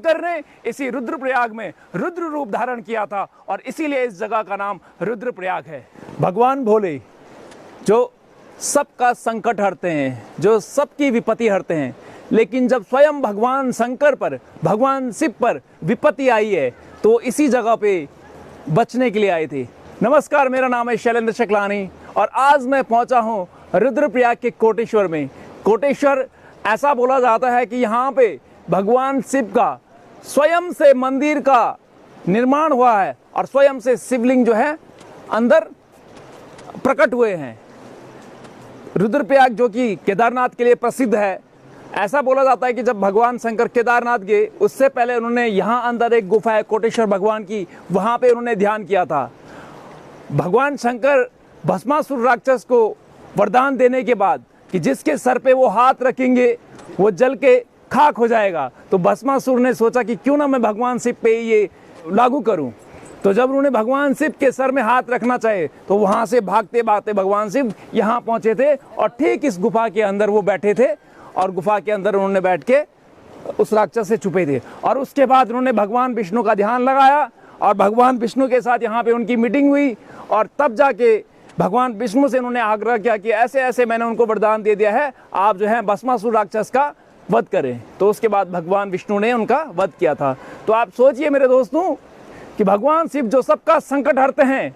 शंकर ने इसी रुद्रप्रयाग में रुद्र रूप धारण किया था और इसीलिए इस जगह का नाम रुद्रप्रयाग है। भगवान भोले जो सबका संकट हरते हैं, जो सबकी विपत्ति हरते हैं, लेकिन जब स्वयं भगवान शंकर पर, भगवान शिव पर विपत्ति आई है तो इसी जगह पे बचने के लिए आए थे। नमस्कार, मेरा नाम है शैलेंद्र शकलानी और आज मैं पहुंचा हूं रुद्रप्रयाग के कोटेश्वर में। कोटेश्वर ऐसा बोला जाता है कि यहाँ पे भगवान शिव का स्वयं से मंदिर का निर्माण हुआ है और स्वयं से शिवलिंग जो है अंदर प्रकट हुए हैं। रुद्रप्रयाग जो कि केदारनाथ के लिए प्रसिद्ध है, ऐसा बोला जाता है कि जब भगवान शंकर केदारनाथ गए उससे पहले उन्होंने यहाँ अंदर एक गुफा है कोटेश्वर भगवान की, वहाँ पे उन्होंने ध्यान किया था। भगवान शंकर भस्मासुर राक्षस को वरदान देने के बाद कि जिसके सर पे वो हाथ रखेंगे वो जल के खाक हो जाएगा, तो भस्मासुर ने सोचा कि क्यों ना मैं भगवान शिव पे ये लागू करूं। तो जब उन्होंने भगवान शिव के सर में हाथ रखना चाहे तो वहां से भागते भागते भगवान शिव यहाँ पहुंचे थे और ठीक इस गुफा के अंदर वो बैठे थे और गुफा के अंदर उन्होंने बैठ के उस राक्षस से छुपे थे। और उसके बाद उन्होंने भगवान विष्णु का ध्यान लगाया और भगवान विष्णु के साथ यहाँ पे उनकी मीटिंग हुई और तब जाके भगवान विष्णु से उन्होंने आग्रह किया कि ऐसे ऐसे मैंने उनको वरदान दे दिया है, आप जो है भस्मासुर राक्षस का वध करें। तो उसके बाद भगवान विष्णु ने उनका वध किया था। तो आप सोचिए मेरे दोस्तों कि भगवान शिव जो सबका संकट हरते हैं,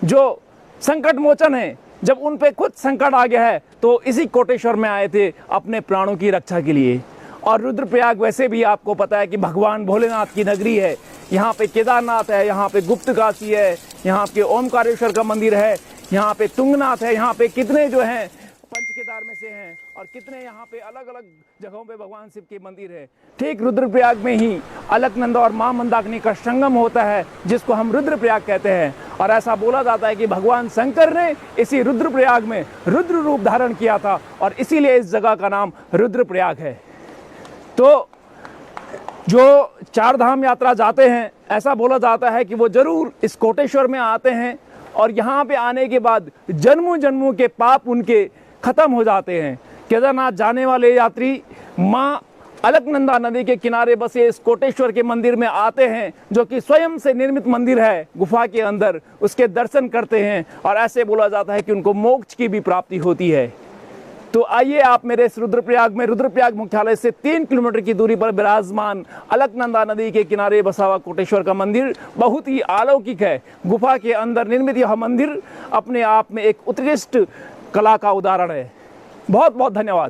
जो संकट मोचन है, जब उन पे खुद संकट आ गया है तो इसी कोटेश्वर में आए थे अपने प्राणों की रक्षा के लिए। और रुद्रप्रयाग वैसे भी आपको पता है कि भगवान भोलेनाथ की नगरी है। यहाँ पे केदारनाथ है, यहाँ पे गुप्त काशी है, यहाँ पे ओमकारेश्वर का मंदिर है, यहाँ पे तुंगनाथ है, यहाँ पे कितने जो हैं पंच केदार में से हैं और कितने यहाँ पे अलग अलग जगहों पे भगवान शिव के मंदिर है। ठीक रुद्रप्रयाग में ही अलकनंदा और मां मंदाकिनी का संगम होता है जिसको हम रुद्रप्रयाग कहते हैं। और ऐसा बोला जाता है कि भगवान शंकर ने इसी रुद्रप्रयाग में रुद्र रूप धारण किया था और इसीलिए इस जगह का नाम रुद्रप्रयाग है। तो जो चार धाम यात्रा जाते हैं, ऐसा बोला जाता है कि वो जरूर इस कोटेश्वर में आते हैं और यहाँ पे आने के बाद जन्मों जन्मों के पाप उनके खत्म हो जाते हैं। केदारनाथ जाने वाले यात्री माँ अलकनंदा नदी के किनारे बसे इस कोटेश्वर के मंदिर में आते हैं, जो कि स्वयं से निर्मित मंदिर है गुफा के अंदर, उसके दर्शन करते हैं और ऐसे बोला जाता है कि उनको मोक्ष की भी प्राप्ति होती है। तो आइए आप मेरे इस रुद्रप्रयाग में, रुद्रप्रयाग मुख्यालय से 3 किलोमीटर की दूरी पर विराजमान अलकनंदा नदी के किनारे बसा हुआ कोटेश्वर का मंदिर बहुत ही अलौकिक है। गुफा के अंदर निर्मित यह मंदिर अपने आप में एक उत्कृष्ट कला का उदाहरण है। बहुत बहुत धन्यवाद।